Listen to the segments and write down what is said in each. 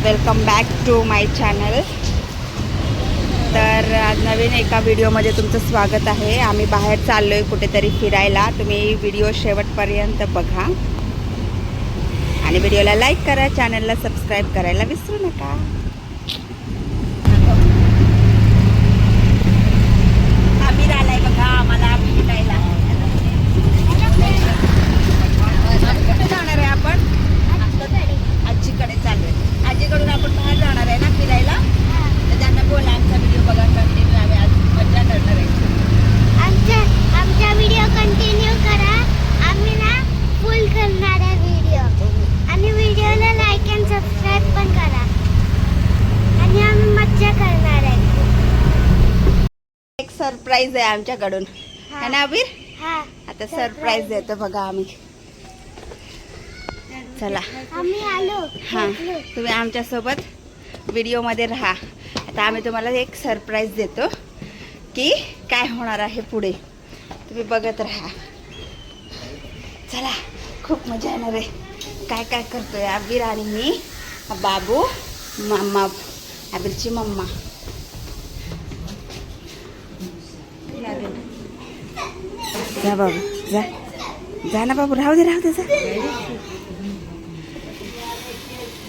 Welcome back to my channel. तर आज नवीन एका व्हिडिओमध्ये तुमचं स्वागत आहे. आम्ही बाहेर चाललो आहे कुठेतरी फिरायला. तुम्ही व्हिडिओ शेवटपर्यंत बघा आणि व्हिडिओला लाईक करा, चॅनलला सबस्क्राईब करायला विसरू नका. आम्ही आलाय बघा आम्हाला फिरायला. कुठे जाणार आहे आपण? आजीकडे चाललोय. आजीकडून आपण बाहेर जाणार आहे ना फिरायला. तर त्यांना बोला आमचा व्हिडिओ बघा कंटिन्यू. आम्ही आज मजा करणार आहे. आमचा व्हिडिओ कंटिन्यू करा. आम्ही ना फुल करणार आहे व्हिडिओ आणि व्हिडिओला लाईक अँड सबस्क्राईब पण करा आणि आम्ही मजा करणार आहे. एक सरप्राईज आहे आमच्याकडून है ना अबीर? हा, आता सरप्राईज देतो बघा आम्ही. चला आम्ही आलो. हां, तुम्ही आमच्यासोबत व्हिडिओमध्ये राहा. आता आम्ही तुम्हाला एक सरप्राईज देतो की काय होणार आहे पुढे. तुम्ही बघत राहा. चला, खूप मजा येणार आहे. काय काय करतोय अबीर आणि मी, बाबू, मम्मा, अबीरची मम्मा. जा बाबू, जा जा ना बाबू. राहू दे जा.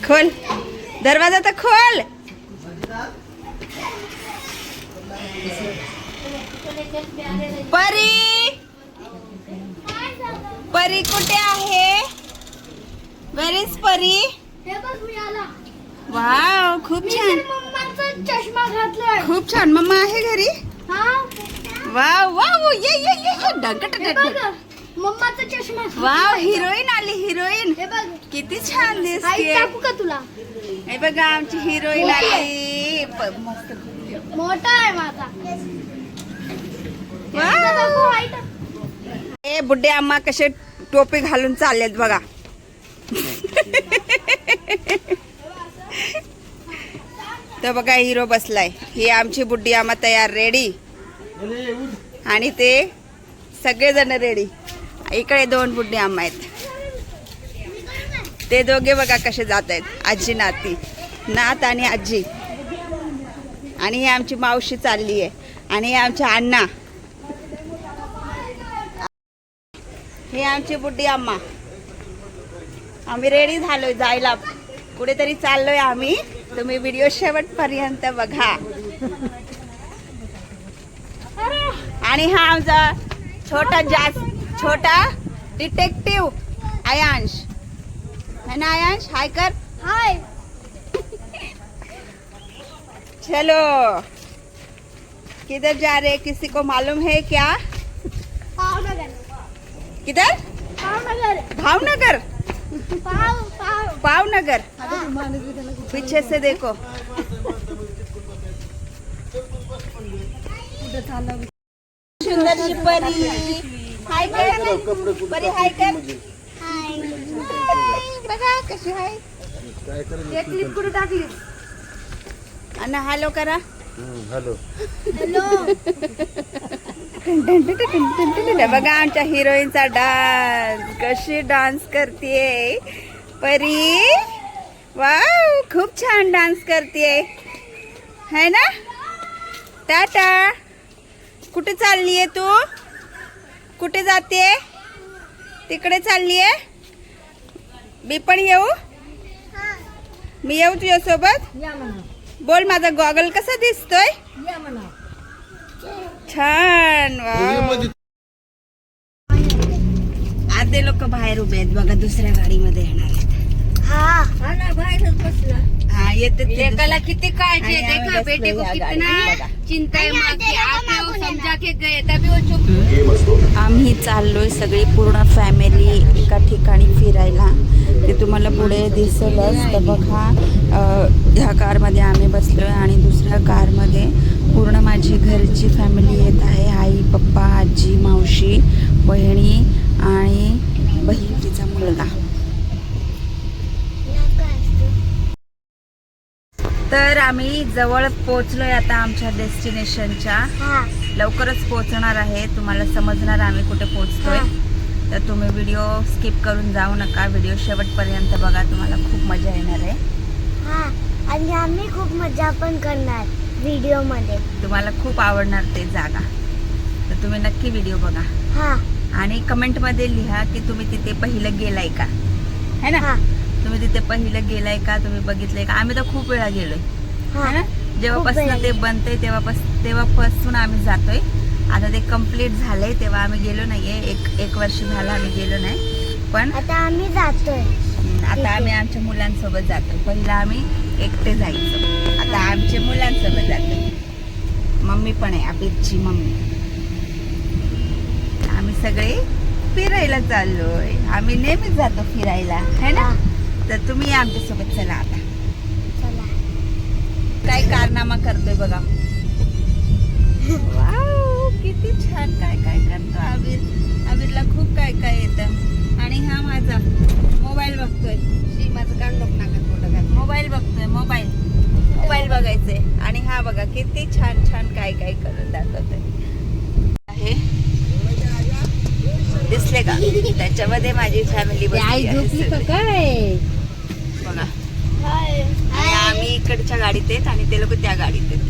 खोल दरवाजा, तर खोल. परी, परी कुठे आहे? वेर इज परी? हे बघ मी आला. वाव, खूप छान. मम्माचा चष्मा घातलाय. खूप छान. मम्मा आहे घरी? हा, वाव वाव, ये डंकट. हे बघ मम्माचा चष्मा. वाव, हिरोईन आली. हिरोईन हे बघ किती छान आई दिसते. टाकू का तुला? हे बघा आमची हिरोईन आली. मस्त. मोठा आहे माझा. वाव. ए बुड्डे अम्मा कसे टोपी घालून चाललेत बघा. तर बघा हिरो बसलाय. ही आमची बुड्डी अम्मा तयार, रेडी. आणि ते सगळेजण रेडी. इकडे दोन बुड्डी अम्मा आहेत. ते दोघे बघा कसे जात आहेत. आजी नाती, नात आणि आजी. आणि ही आमची मावशी चालली आहे. आणि हे आमचे अण्णा. हे आमची बुड्डी अम्मा. आम्ही रेडी झालोय जायला. कुठेतरी चाललोय आम्ही. तुम्ही व्हिडिओ शेवटपर्यंत बघा. आणि हा आमचा छोटा डिटेक्टिव्ह आयांश है ना. आयांश हाय कर. हाय. चलो, किधर जा रहे किसी को मालूम है क्या? भावनगर. किधर? भावनगर. भावनगर. भावनगर. हाँ. पीछे से देखो. सुंदरची परी. हाय कर परी, हाय कर. हाय. बघा कशी आहे. एक क्लिप कुठे टाकली? आणि हॅलो करा. हॅलो. हॅलो. बघा आमच्या हिरोईनचा डान्स. कशी डान्स करते परी. वाव, खूप छान डान्स करते है ना. टाटा. कुठे चालली आहे तू? कुठे जाते? तिकडे चालली आहे. मी पण येऊ? मी येऊ तुझ्यासोबत? या म्हणा. बोल, माझा गॉगल कसा दिसतोय? या म्हणा. छान. वाव. अर्धे लोक बाहेर उभे आहेत बघा. दुसऱ्या गाडीमध्ये येणार आहेत. हा ना, बाहेरच बसला. हा, येते ते लेकाला किती काळजी आणि आहे. आम्ही देखा बसलोय बेटे को या कितना गाडीत. चिंता है आणि माँ आते की. लोकं आप वो मागून समझा के गए तभी वो चुप. आम्ही चाललोय सगळी पूर्ण फॅमिली एका ठिकाणी फिरायला. ते तुम्हाला पुढे दिसेलच. तर बघा, ह्या कारमध्ये आम्ही बसलोय आणि दुसऱ्या कारमध्ये पूर्ण माझी घरची फॅमिली येत आहे. आई, पप्पा, आजी, मावशी, बहिणी आणि बहिणीचा मुलगा. तर आम्ही जवळ पोहोचलोय आता आमच्या डेस्टिनेशनच्या. हा. लवकरच पोहोचणार आहे. तुम्हाला समजणार आम्ही कुठे पोहोचतोय. तर तुम्ही व्हिडिओ स्किप करून जाऊ नका. व्हिडिओ शेवटपर्यंत बघा. तुम्हाला खूप मजा येणार आहे. हा आणि आम्ही खूप मजा पण करणार व्हिडिओ मध्ये. तुम्हाला खूप आवडणार ते जागा, तर तुम्ही नक्की व्हिडिओ बघा हा आणि कमेंट मध्ये लिहा की तुम्ही तिथे पहिलं गेलाय का, है ना? हा तुम्ही तिथे पहिलं गेलाय का, तुम्ही बघितलंय का? आम्ही तर खूप वेळा गेलोय, हा है ना? जेव्हापासून वेळा. ते बनतंय तेव्हापासून आम्ही जातोय. आता ते कम्प्लीट झालंय तेव्हा आम्ही गेलो नाहीये, एक वर्ष झालं आम्ही गेलो नाही. पण आता आम्ही जातोय. आता आम्ही आमच्या मुलांसोबत जातो. पहिला आम्ही एकटे जायचो, आता आमच्या मुलांसोबत जातो. मम्मी पण आहे, अभितची मम्मी. आम्ही सगळे फिरायला चाललोय. आम्ही नेहमीच जातो फिरायला, है ना? तर तुम्ही आमच्यासोबत चला. आता चला. काय कारनामा करतोय बघा. वाव, किती छान काय काय करतो आबिर. आबिरला खूप काय काय येतं. आणि हा माझा मोबाईल बघतोय. माझं काढ लोक नाकात फोटो घाल. मोबाईल बघतोय, मोबाईल बघायचंय. आणि हा बघा किती छान छान काय काय करत दाखवतोय. आहे दिसले का? त्याच्यामध्ये माझी फॅमिली आई झोपली का काय? बघा. आणि आम्ही इकडच्या गाडीत आहेत आणि ते लोक त्या गाडीत आहेत.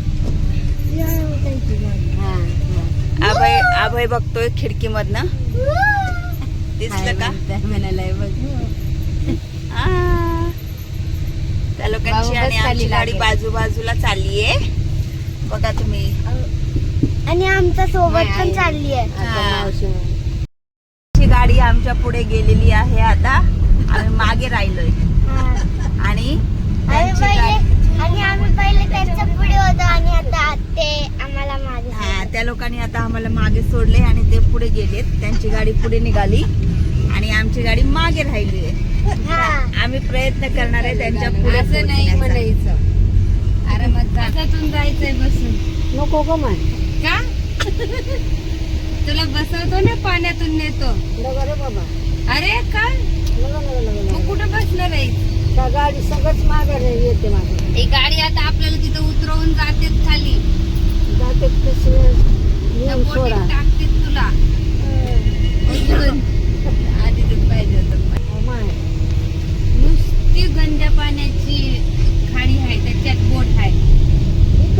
अभय बघतोय खिडकीमधनं. दिसलं का? म्हणालाय बघ. त्या लोकांची आणि आमची गाडी बाजूला चाललीये बघा तुम्ही. आणि आमच्या सोबत पण चालली आहे. गाडी आमच्या पुढे गेलेली आहे. आता आम्ही मागे राहिलोय आणि आम्ही पहिले त्यांच्या पुढे होतो आणि आता ते आम्हाला मागे. हा, त्या लोकांनी आता आम्हाला मागे सोडले आणि ते पुढे गेलेत. त्यांची गाडी पुढे निघाली आणि आमची गाडी मागे राहिली आहे. आम्ही प्रयत्न करणार आहे त्यांच्या पुढे. असं नाही म्हणायचं. अरे मग जातातून जायचंय बसून. नको गो मान का? तुला बसवतो ना, पाण्यातून नेतो. बाबा. अरे काय मग कुठं बसणार आहे? त्या गाडी सगळंच मागे येते मागे. ही गाडी आता आपल्याला तिथं उतरवून जाते खाली. जाते त्या बोटीत टाकते तुला. आधीच पाहिजे होतं. नुसती गंजा पाण्याची खाडी आहे, त्याच्यात बोट आहे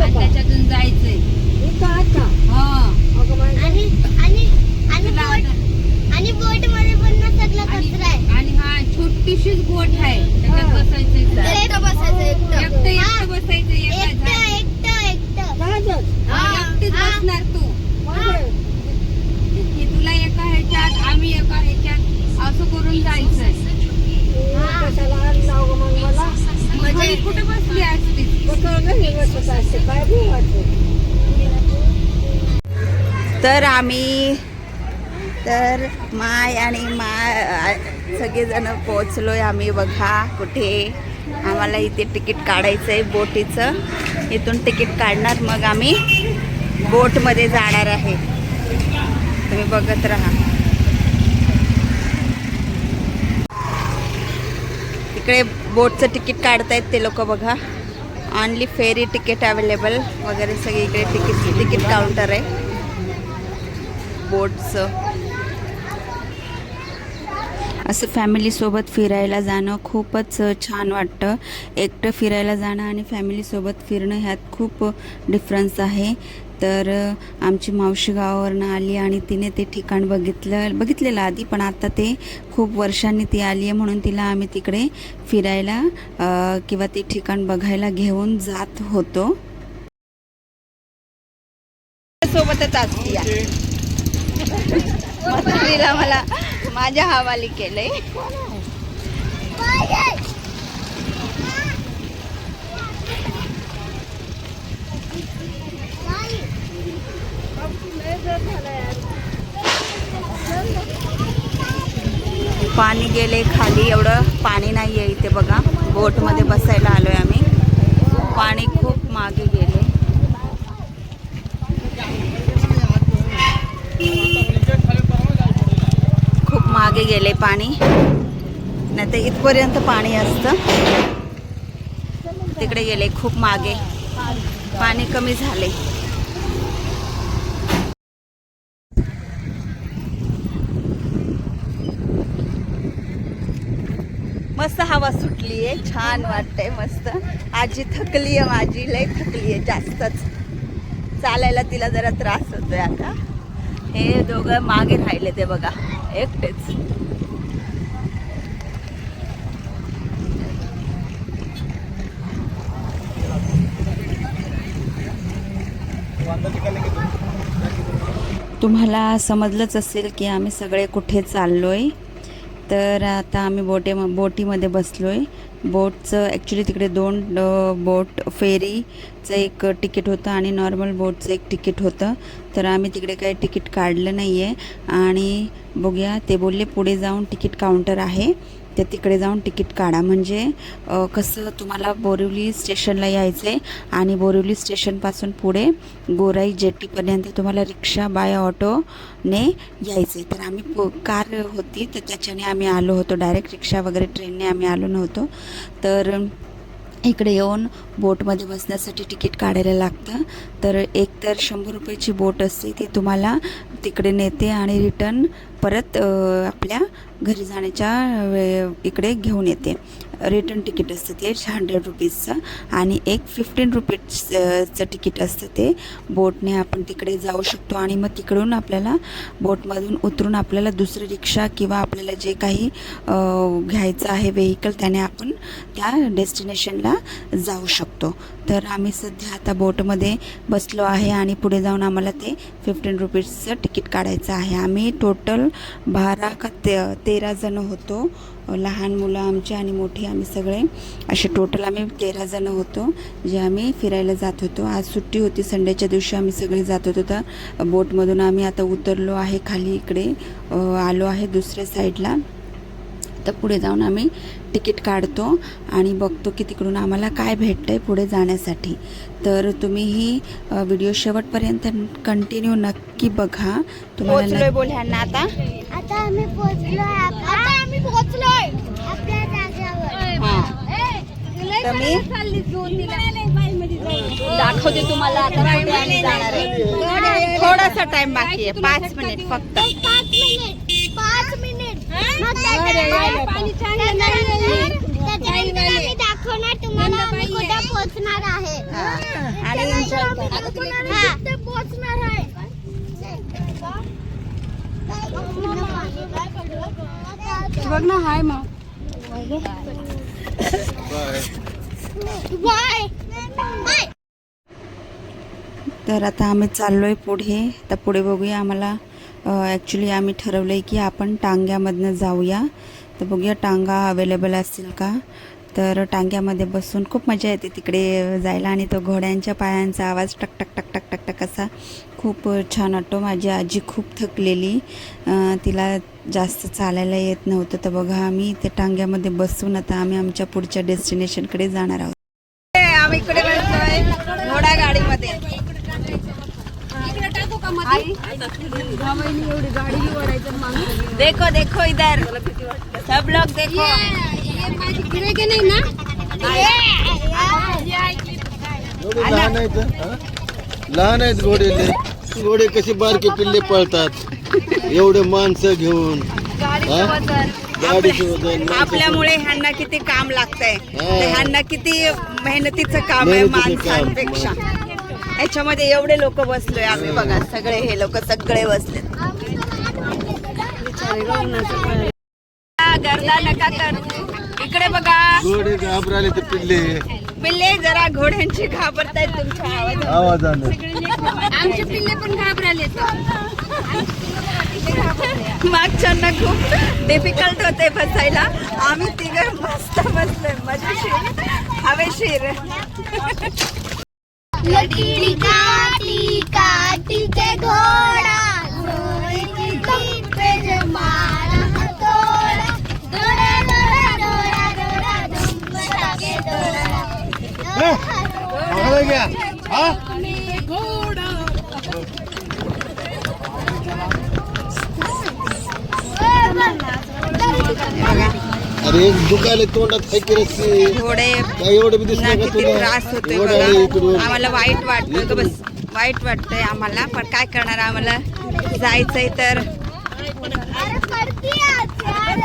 आणि त्याच्यातून जायचंय. आणि बोट मध्ये पण सगळं कचरा आहे. आणि हा छोटीशीच बोट आहे, त्याच्यात बसायचं. एकटं बसायचं. एकटं बसायचं. एकटीच बसणार तू. की तुला एका ह्याच्यात, आम्ही एका ह्याच्यात, असं करून जायचंय. म्हणजे कुठे बसली असती? तर माय आणि सगळेजण पोहोचलोय आम्ही. बघा कुठे आम्हाला इथे तिकीट काढायचं आहे बोटीचं. इथून तिकीट काढणार, मग आम्ही बोटमध्ये जाणार आहे. तुम्ही बघत राहा. इकडे बोटचं तिकीट काढतायत ते लोक बघा. ऑनली फेरी तिकीट अवेलेबल वगैरे सगळे इकडे तिकीट काउंटर आहे बोटचं. असं फॅमिलीसोबत फिरायला जाणं खूपच छान वाटतं. एकटं फिरायला जाणं आणि फॅमिलीसोबत फिरणं ह्यात खूप डिफरन्स आहे. तर आमची मावशी गावावरनं आली आणि तिने ते ठिकाण बघितलेलं आधी, पण आता ते खूप वर्षांनी ती आली आहे म्हणून तिला आम्ही तिकडे फिरायला किंवा ते ठिकाण बघायला घेऊन जात होतो. सोबतच असते तिला मला माझ्या हवाली केलंय. पाणी गेले खाली, एवढं पाणी नाही आहे इथे बघा. बोटमध्ये बसायला आलोय आम्ही. पाणी खूप मागे गेले. खूप मागे गेले पाणी, नाही तर इथपर्यंत पाणी असतं. तिकडे गेले खूप मागे, पाणी कमी झाले. मस्त हवा सुटली आहे, छान वाटतंय मस्त. आजी थकली आहे, माझी लय थकली आहे जास्तच. चालायला तिला जरा त्रास होतोय आता. हे दोघं मागे राहिले ते बघा एकटेच. तुम्हाला समजलंच असेल की आम्ही सगळे कुठे चाललोय. तर आता आम्ही बोटीमध्ये बसलोय. बोटचं ॲक्च्युली तिकडे 2 बोट फेरीचं एक तिकीट होतं आणि नॉर्मल बोटचं एक तिकीट होतं. तर आम्ही तिकडे काही तिकीट काढलं नाही आहे आणि बघूया, ते बोलले पुढे जाऊन तिकीट काउंटर आहे, तर तिकडे जाऊन तिकीट काढा. म्हणजे कसं तुम्हाला बोरिवली स्टेशनला यायचं आहे आणि बोरिवली स्टेशनपासून पुढे गोराई जेटीपर्यंत तुम्हाला रिक्षा बाय ऑटोने यायचं आहे. तर आम्ही कार होती तर त्याच्याने आम्ही आलो होतो, डायरेक्ट रिक्षा वगैरे ट्रेनने आम्ही आलो नव्हतो. तर इकडे येऊन बोटमध्ये बसण्यासाठी तिकीट काढायला लागतं. तर एक तर 100 रुपयाची बोट असते, ती तुम्हाला तिकडे नेते आणि रिटर्न परत आपल्या घरी जाण्याच्या इकडे घेऊन येते. रिटर्न तिकीट असतं ते 100 रुपीजचं आणि एक 15 रुपीजचं तिकीट असतं. ते बोटने आपण तिकडे जाऊ शकतो आणि मग तिकडून आपल्याला बोटमधून उतरून आपल्याला दुसरी रिक्षा किंवा आपल्याला जे काही घ्यायचं आहे व्हेइकल त्याने आपण त्या डेस्टिनेशनला जाऊ शकतो. तर आम्ही सध्या आता बोटमध्ये बसलो आहे आणि पुढे जाऊन आम्हाला ते 15 रुपीजचं तिकीट काढायचं आहे. आम्ही टोटल 12 का 13 जण होतो, लहान मुलं आमची आणि मोठी आम्ही सगळे असे टोटल आम्ही 13 जण होतो, जे आम्ही फिरायला जात होतो. आज सुट्टी होती, संडेच्या दिवशी आम्ही सगळे जात होतो. तर बोटमधून आम्ही आता उतरलो आहे खाली, इकडे आलो आहे दुसऱ्या साईडला. तर पुढे जाऊन आम्ही तिकीट काढतो आणि बघतो की तिकडून आम्हाला काय भेटतं आहे पुढे जाण्यासाठी. तर तुम्ही ही व्हिडिओ शेवटपर्यंत कंटिन्यू नक्की बघा. तुम्हाला बोल ह्यांना आता आम्ही पोहोचलोय आपल्या जागेवर. तर मी दाखवते तुम्हाला आता कुठे आम्ही जाणार आहे. थोडासा टाइम बाकी आहे, 5 मिनिट फक्त. 5 मिनिट त्याच्यानंतर आम्ही दाखवणार तुम्हाला आम्ही कुठे पोहोचणार आहे आणि पोहोचणार आहे. बघ ना, हाय मग तर आता आम्ही चाललोय पुढे. तर पुढे बघूया, आम्हाला ॲक्च्युली आम्ही ठरवलं आहे की आपण टांग्यामधनं जाऊया. तर बघूया टांगा अवेलेबल असतील का. तर टांग्यामध्ये बसून खूप मजा येते तिकडे जायला आणि तो घोड्यांच्या पायांचा आवाज टक टक टक टक टक टक असा खूप छान वाटतो. माझी आजी खूप थकलेली, तिला जास्त चालायला येत नव्हतं. तर बघा आम्ही ते टांग्यामध्ये बसून आता आम्ही आमच्या पुढच्या डेस्टिनेशनकडे जाणार आहोत. आम्ही इकडे बसलोय घोडा गाडीमध्ये. देखो देखो इधर सब लोग देखो. लहान आहेत घोडे कसे बारके पिल्ले पळतात एवढे माणसं घेऊन. गाडीचं वजन आपल्यामुळे ह्यांना किती काम लागतंय, ह्यांना किती मेहनतीचं काम आहे माणसांपेक्षा. याच्यामध्ये एवढे लोक बसलोय आम्ही, बघा सगळे हे लोक सगळे बसले. गर्दा नका करू, इकडे बघा. घोडे घाबराले तर पिल्ले जरा घोड्यांची घाबरतायत तुमच्या आवाजानं. आमचे पिल्ले पण घाबरले. मागच्यांना खूप डिफिकल्ट होते बसायला. आम्ही तिघे मस्त बसलोय, मजेशीर हवेशीर. टीका टीका टीके घोडा पे जमाना हथौड़ा, डोरा डोरा डोरा डोरा दुम्बा के डोरा. गया हाँ अरे दुखायला तोंडात खायची रस्सी घोडे काय एवढं बी दिसलं का किती तुला. त्रास होतोय एवढं आहे बघा. इकडून. आम्हाला वाईट वाटतं, बस वाईट वाटतंय आम्हाला, पण काय करणार, आम्हाला जायचंय तर अरे पडती आज यार.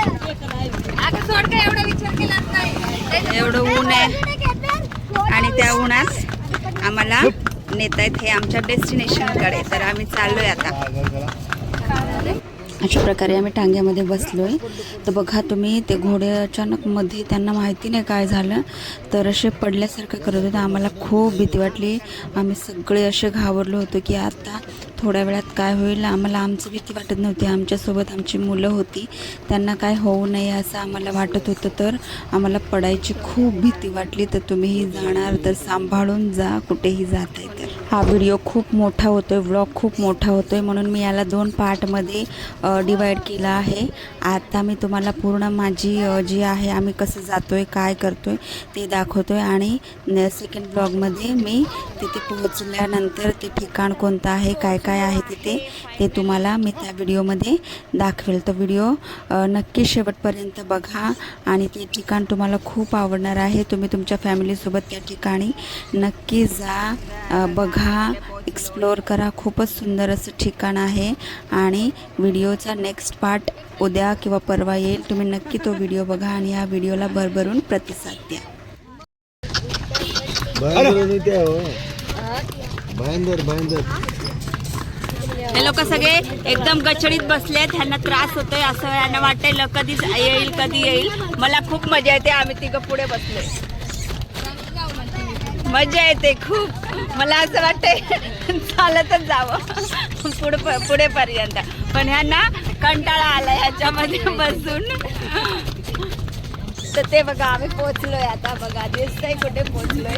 अगं सोड का एवढा विचार केलाच नाही. एवढं ऊन आहे आणि त्या उन्हात आम्हाला नेत आहेत हे आमच्या डेस्टिनेशनकडे. तर आम्ही चाललोय आता. अशा प्रकारे आम्ही टांग्यामध्ये बसलोय. तर बघा तुम्ही, ते घोडे अचानक मध्ये त्यांना माहिती नाही काय झालं तर असे पडल्यासारखं करत होते. आम्हाला खूप भीती वाटली. आम्ही सगळे असे घाबरलो होतो की आता थोड्या वेळात काय होईल. आम्हाला आमची भीती वाटत नव्हती, आमच्यासोबत आमची मुलं होती, त्यांना काय होऊ नये असं आम्हाला वाटत होतं. तर आम्हाला पडायची खूप भीती वाटली. तर तुम्हीही जाणार तर सांभाळून जा, कुठेही जात आहे तर. हा व्हिडिओ खूप मोठा होतो आहे, व्लॉग खूप मोठा होतो आहे, म्हणून मी याला 2 पार्टमध्ये डिवाईड केला आहे. आता मी तुम्हाला पूर्ण माझी जी आहे, आम्ही कसं जातो आहे, काय करतो आहे ते दाखवतो आहे. आणि सेकंड ब्लॉगमध्ये मी तिथे पोहोचल्यानंतर ते ठिकाण कोणतं आहे, काय काय आहे तिथे, ते तुम्हाला मी त्या व्हिडिओमध्ये दाखवेल. तो व्हिडिओ नक्की शेवटपर्यंत बघा आणि ते ठिकाण तुम्हाला खूप आवडणार आहे. तुम्ही तुमच्या फॅमिलीसोबत त्या ठिकाणी नक्की जा, बघा, एक्सप्लोअर करा. खूपच सुंदर असं ठिकाण आहे आणि व्हिडिओचा नेक्स्ट पार्ट उद्या किंवा परवा येईल. तुम्ही नक्की तो व्हिडिओ बघा आणि या व्हिडिओला भरभरून प्रतिसाद द्या. हे लोक सगळे एकदम गचडीत बसलेत, ह्यांना त्रास होतोय, असं ह्यांना वाटतंय कधी येईल कधी येईल. मला खूप मजा येते. आम्ही तिघं पुढे बसलोय, मजा येते खूप. मला असं वाटतंय चालतच जावं पुढेपर्यंत, पण ह्यांना कंटाळा आला ह्याच्यामध्ये बसून. तर ते बघा आम्ही पोहोचलोय आता. बघा दिसतंय कुठे पोहोचलोय.